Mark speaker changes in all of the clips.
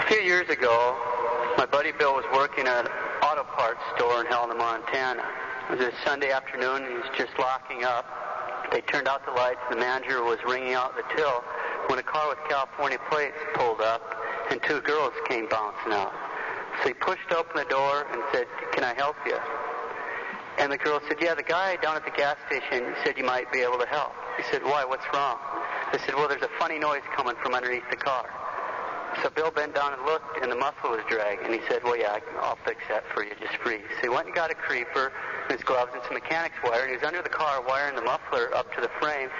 Speaker 1: A few years ago, my buddy Bill was working at an auto parts store in Helena, Montana. It was a Sunday afternoon, and he was just locking up. They turned out the lights, and the manager was ringing out the till when a car with California plates pulled up, and two girls came bouncing out. So he pushed open the door and said, "Can I help you?" And the girl said, "Yeah, the guy down at the gas station said you might be able to help." He said, "Why? What's wrong?" They said, "Well, there's a funny noise coming from underneath the car." So Bill bent down and looked, and the muffler was dragging. He said, "Well, yeah, I'll fix that for you just free." So he went and got a creeper, his gloves, and some mechanic's wire, and he was under the car wiring the muffler up to the frame.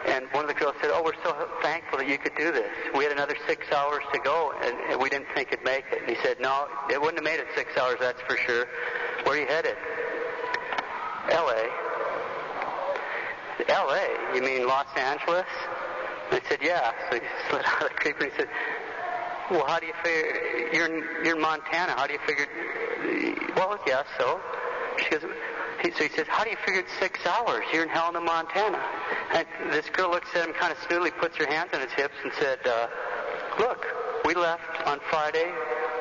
Speaker 1: And one of the girls said, "Oh, we're so thankful that you could do this. We had another 6 hours to go, and we didn't think it'd make it." And he said, "No, it wouldn't have made it 6 hours, that's for sure. Where are you headed?" "L.A." "L.A.? You mean Los Angeles?" And I said, "Yeah." So he slid out of the creeper and he said, "Well, how do you figure, you're in Montana, how do you figure?" "Well, yeah, so." She goes, so he says, "How do you figure it's 6 hours? You're in Helena, Montana." And this girl looks at him kind of smoothly, puts her hands on his hips and said, "Look, we left on Friday,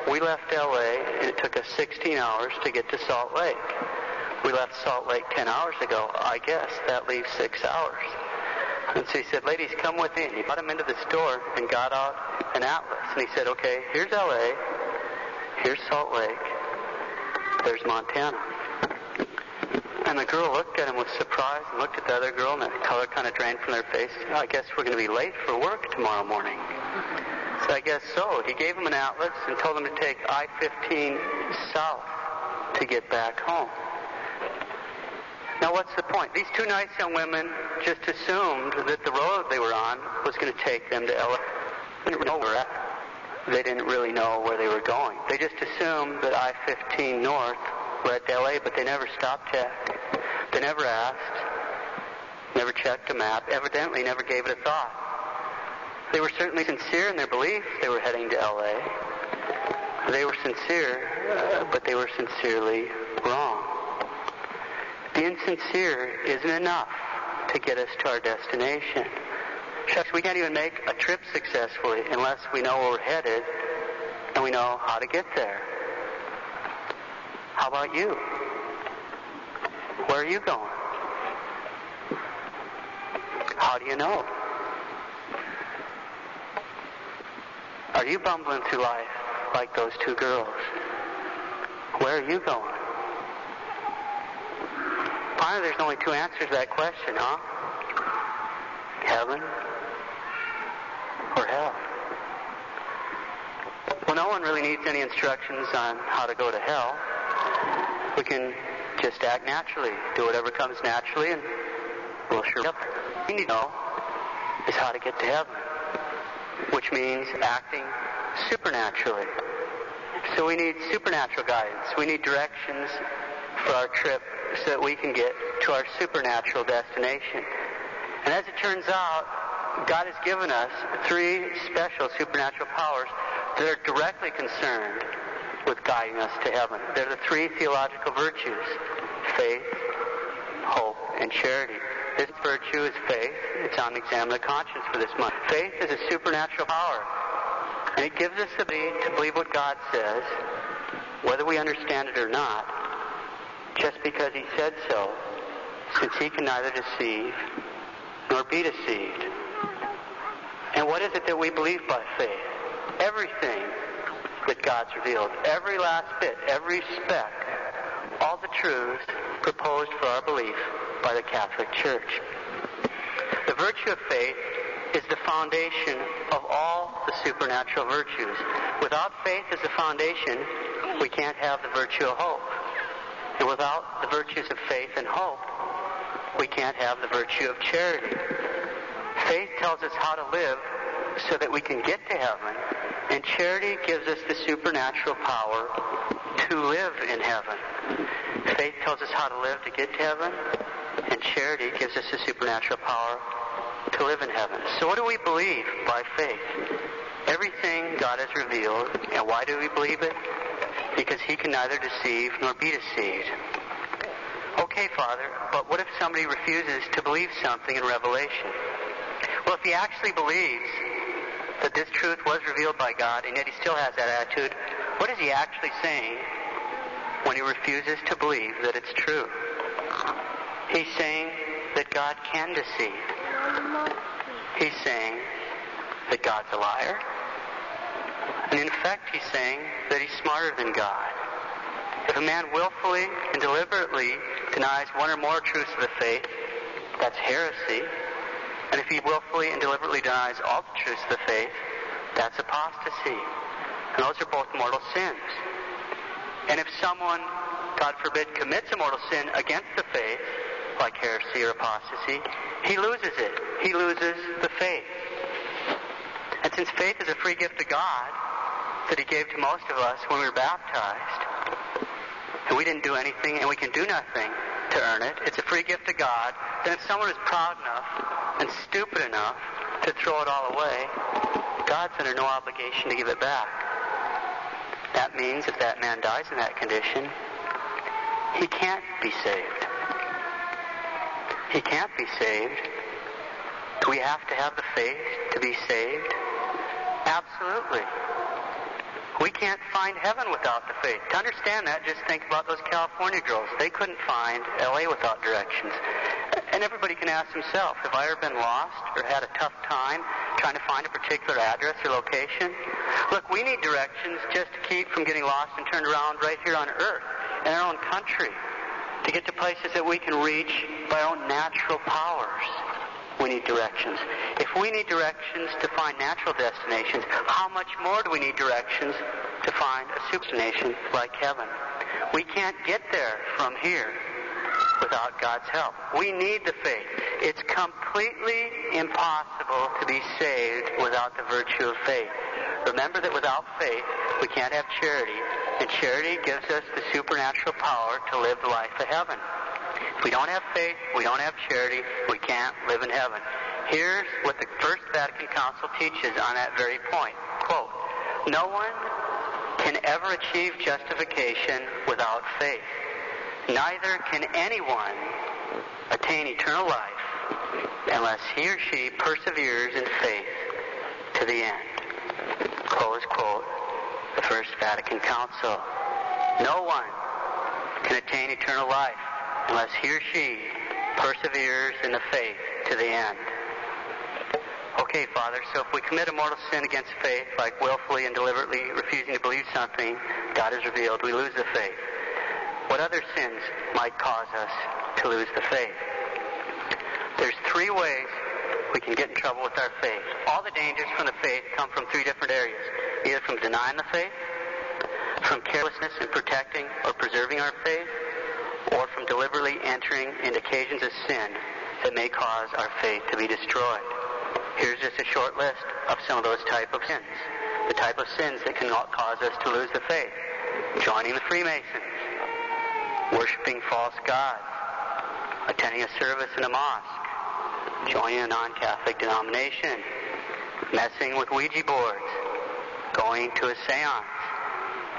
Speaker 1: we left L.A., and it took us 16 hours to get to Salt Lake. We left Salt Lake 10 hours ago. I guess that leaves 6 hours." And so he said, "Ladies, come with me." And he brought him into the store and got out an atlas. And he said, "Okay, here's L.A., here's Salt Lake, there's Montana." And the girl looked at him with surprise and looked at the other girl, and the color kind of drained from their face. "I guess we're going to be late for work tomorrow morning." So I guess so. He gave them an atlas and told them to take I-15 south to get back home. Now, what's the point? These two nice young women just assumed that the road they were on was going to take them to L.A. They didn't know where at. They didn't really know where they were going. They just assumed that I-15 north led to L.A., but they never stopped checked. They never asked, never checked a map, evidently never gave it a thought. They were certainly sincere in their belief they were heading to L.A. They were sincere, but they were sincerely wrong. Being sincere isn't enough to get us to our destination. Shucks, we can't even make a trip successfully unless we know where we're headed and we know how to get there. How about you? Where are you going? How do you know? Are you bumbling through life like those two girls? Where are you going? Finally, there's only two answers to that question, huh? Heaven or hell? Well, no one really needs any instructions on how to go to hell. We can just act naturally, do whatever comes naturally, and we'll sure help. What we need to know is how to get to heaven, which means acting supernaturally. So we need supernatural guidance. We need directions for our trip so that we can get to our supernatural destination. And as it turns out, God has given us three special supernatural powers that are directly concerned with guiding us to heaven. They're the three theological virtues: faith, hope, and charity. This virtue is faith. It's on the exam of the conscience for this month. Faith is a supernatural power, and it gives us the ability to believe what God says, whether we understand it or not, just because He said so, since He can neither deceive nor be deceived. And what is it that we believe by faith? Everything that God's revealed, every last bit, every speck, all the truths proposed for our belief by the Catholic Church. The virtue of faith is the foundation of all the supernatural virtues. Without faith as the foundation, we can't have the virtue of hope. And without the virtues of faith and hope, we can't have the virtue of charity. Faith tells us how to live so that we can get to heaven, and charity gives us the supernatural power to live in heaven. Faith tells us how to live to get to heaven, and charity gives us the supernatural power to live in heaven. So what do we believe by faith? Everything God has revealed. And why do we believe it? Because He can neither deceive nor be deceived. Okay, Father, but what if somebody refuses to believe something in Revelation? Well, if he actually believes that this truth was revealed by God, and yet he still has that attitude, what is he actually saying when he refuses to believe that it's true? He's saying that God can deceive. He's saying that God's a liar. And in effect, he's saying that he's smarter than God. If a man willfully and deliberately denies one or more truths of the faith, that's heresy. And if he willfully and deliberately denies all the truths of the faith, that's apostasy. And those are both mortal sins. And if someone, God forbid, commits a mortal sin against the faith, like heresy or apostasy, he loses it. He loses the faith. And since faith is a free gift of God that he gave to most of us when we were baptized, and we didn't do anything and we can do nothing to earn it, it's a free gift of God, then if someone is proud enough and stupid enough to throw it all away, God's under no obligation to give it back. That means if that man dies in that condition, he can't be saved. He can't be saved. Do we have to have the faith to be saved? Absolutely. We can't find heaven without the faith. To understand that, just think about those California girls. They couldn't find LA without directions. And everybody can ask himself, have I ever been lost or had a tough time trying to find a particular address or location? Look, we need directions just to keep from getting lost and turned around right here on Earth, in our own country, to get to places that we can reach by our own natural powers. We need directions. If we need directions to find natural destinations, how much more do we need directions to find a super destination like heaven? We can't get there from here without God's help. We need the faith. It's completely impossible to be saved without the virtue of faith. Remember that without faith, we can't have charity, and charity gives us the supernatural power to live the life of heaven. If we don't have faith, we don't have charity, we can't live in heaven. Here's what the First Vatican Council teaches on that very point. Quote, no one can ever achieve justification without faith. Neither can anyone attain eternal life unless he or she perseveres in faith to the end. Close quote, the First Vatican Council. No one can attain eternal life unless he or she perseveres in the faith to the end. Okay, Father, so if we commit a mortal sin against faith, like willfully and deliberately refusing to believe something God has revealed, we lose the faith. What other sins might cause us to lose the faith? There's three ways we can get in trouble with our faith. All the dangers from the faith come from three different areas. Either from denying the faith, from carelessness in protecting or preserving our faith, or from deliberately entering into occasions of sin that may cause our faith to be destroyed. Here's just a short list of some of those type of sins. The type of sins that can cause us to lose the faith. Joining the Freemasons, worshiping false gods, attending a service in a mosque, joining a non-Catholic denomination, messing with Ouija boards, going to a seance,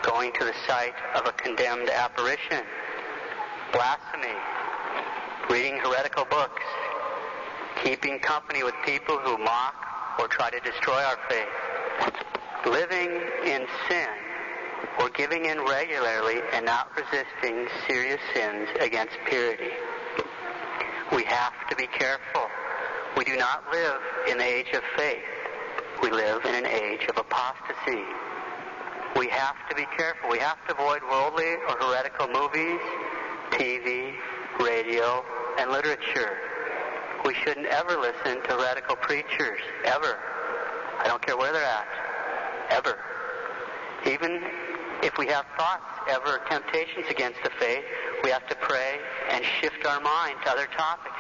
Speaker 1: going to the site of a condemned apparition, blasphemy, reading heretical books, keeping company with people who mock or try to destroy our faith, living in sin, or giving in regularly and not resisting serious sins against purity. We have to be careful. We do not live in the age of faith. We live in an age of apostasy. We have to be careful. We have to avoid worldly or heretical movies, TV, radio, and literature. We shouldn't ever listen to heretical preachers, ever. I don't care where they're at, ever. Even if we have thoughts, ever, temptations against the faith, we have to pray and shift our mind to other topics.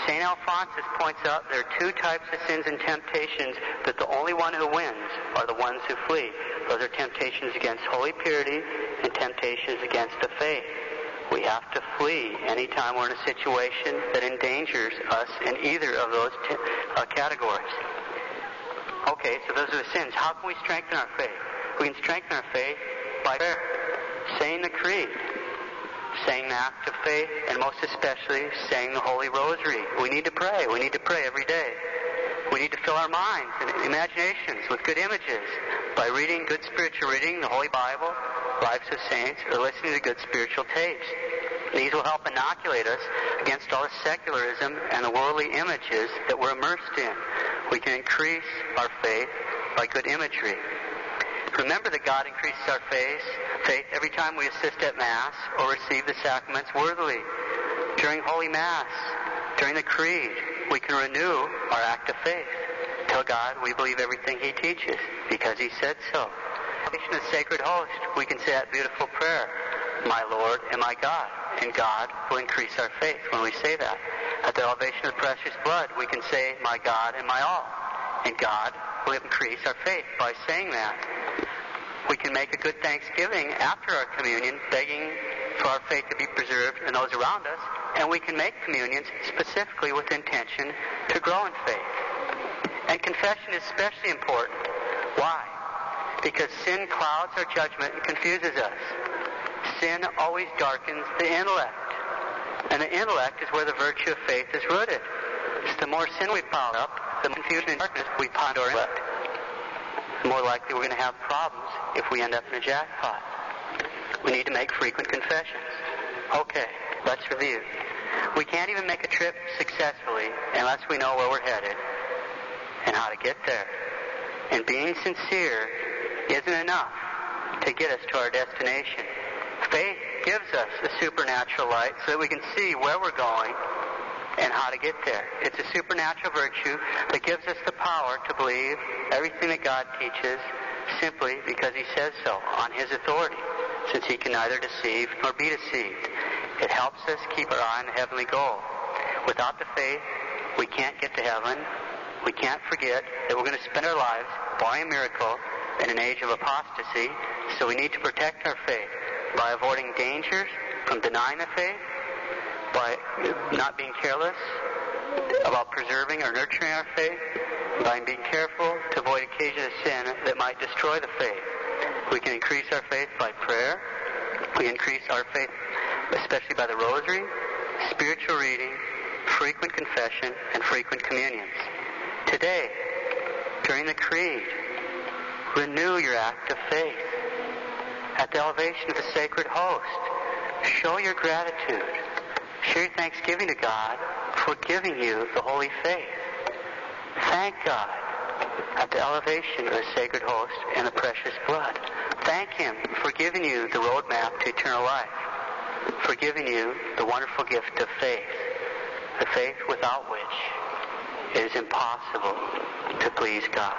Speaker 1: St. Alphonsus points out there are two types of sins and temptations, that the only one who wins are the ones who flee. Those are temptations against holy purity and temptations against the faith. We have to flee anytime we're in a situation that endangers us in either of those categories. Okay, so those are the sins. How can we strengthen our faith? We can strengthen our faith by prayer, saying the creed, saying the act of faith, and most especially saying the Holy Rosary. We need to pray. We need to pray every day. We need to fill our minds and imaginations with good images by reading good spiritual reading, the Holy Bible, Lives of Saints, or listening to good spiritual tapes. These will help inoculate us against all the secularism and the worldly images that we're immersed in. We can increase our faith by good imagery. Remember that God increases our faith every time we assist at Mass or receive the sacraments worthily. During Holy Mass, during the Creed, we can renew our act of faith. Tell God we believe everything He teaches because He said so. In the Sacred Host, we can say that beautiful prayer, my Lord and my God, and God will increase our faith when we say that. At the elevation of the precious blood, we can say, my God and my all, and God will increase our faith by saying that. We can make a good thanksgiving after our communion, begging for our faith to be preserved and those around us, and we can make communions specifically with intention to grow in faith. And confession is especially important. Why? Because sin clouds our judgment and confuses us. Sin always darkens the intellect. And the intellect is where the virtue of faith is rooted. So the more sin we pile up, the more confusion and darkness we pile into our intellect. The more likely we're going to have problems if we end up in a jackpot. We need to make frequent confessions. Okay, let's review. We can't even make a trip successfully unless we know where we're headed and how to get there. And being sincere isn't enough to get us to our destination. Faith gives us a supernatural light so that we can see where we're going and how to get there. It's a supernatural virtue that gives us the power to believe everything that God teaches simply because He says so on His authority, since He can neither deceive nor be deceived. It helps us keep our eye on the heavenly goal. Without the faith, we can't get to heaven. We can't forget that we're going to spend our lives barring a miracle in an age of apostasy, so we need to protect our faith by avoiding dangers from denying the faith, by not being careless about preserving or nurturing our faith, by being careful to avoid occasions of sin that might destroy the faith. We can increase our faith by prayer. We increase our faith especially by the rosary, spiritual reading, frequent confession, and frequent communions. Today, during the Creed, renew your act of faith. At the elevation of the Sacred Host, show your gratitude. Show your thanksgiving to God for giving you the Holy Faith. Thank God at the elevation of the Sacred Host and the precious blood. Thank Him for giving you the roadmap to eternal life, for giving you the wonderful gift of faith, the faith without which it is impossible to please God.